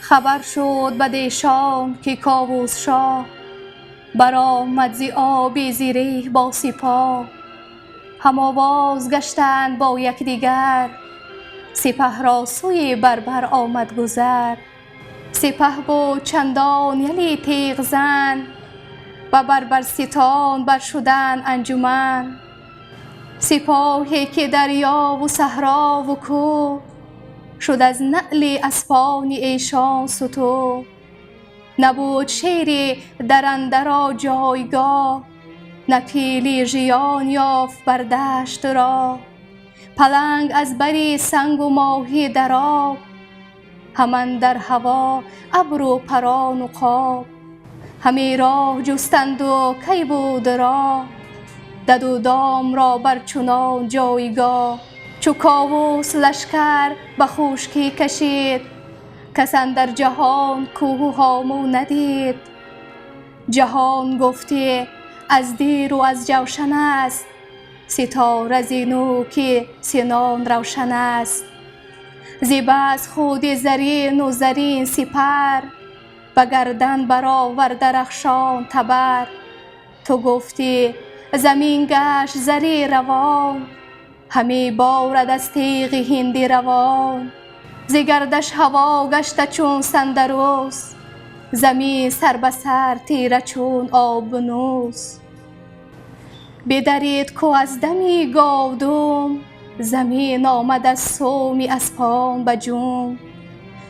خبر شد بدیشان که کاووس شاه برآمد ز آب زیره با سپاه. هم آواز گشتند با یکدیگر، سپه را سوی بربر آمد گذر. سپه بود چندان یلی تیغ زن، و بربرستان بر شدن انجمن. سپاهی که دریا و صحرا و کوه، شد از نعل اسپان ایشان ستوه. نبود شیر درنده را جایگاه، نه پیلی ژیان یافت بر دشت راه. پلنگ از بر سنگ و ماهی در آب، هم اندر هوا ابر و پران و قاب. همی راه جستند و کی بود راه، دد و دام را بر چنان جایگاه. چو کاووس لشکر به خشکی کشید، کس اندر جهان کوه و هامون ندید. جهان گفتی از دیر و از جوشن است، ستاره ز نوک سنان روشن است. ز بس خود زرین و زرین سپر، به گردن برآورده رخشان تبر. تو گفتی زمین گشت زری روان، همی بارد از تیغ هندی روان. ز گردش هوا گشته چون سندروس، زمین سر به سر تیره چون آبنوس. بدرید کو از دمی گاودوم، زمین آمد از سوم اسپان به جوم.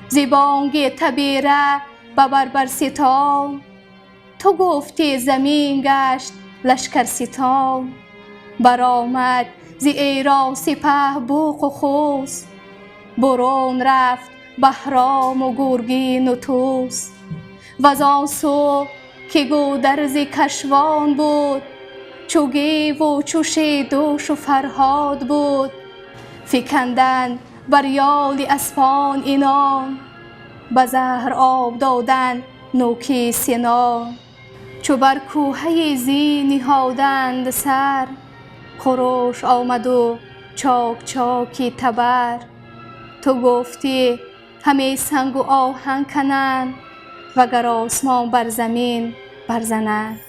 ز بانگ تبیره به بربرستان، تو گفتی زمین گشت لشکرستان. برآمد ز ایران سپه بوق و خوس، برون رفت بهرام و گرگین و طوس. وز آن سو که گودرز کشوان بود، چو گیو و چو شیدوش و فرهاد بود. فکندند بر یال اسپان اینان، به زهر آب دادند نوک سنان. چو بر کوهه زی نهادند سر، خروش آمد و چاک چاکی تبر. تو گفتی همی سنگ و آهن کنند، وگر آسمان بر زمین برزنند.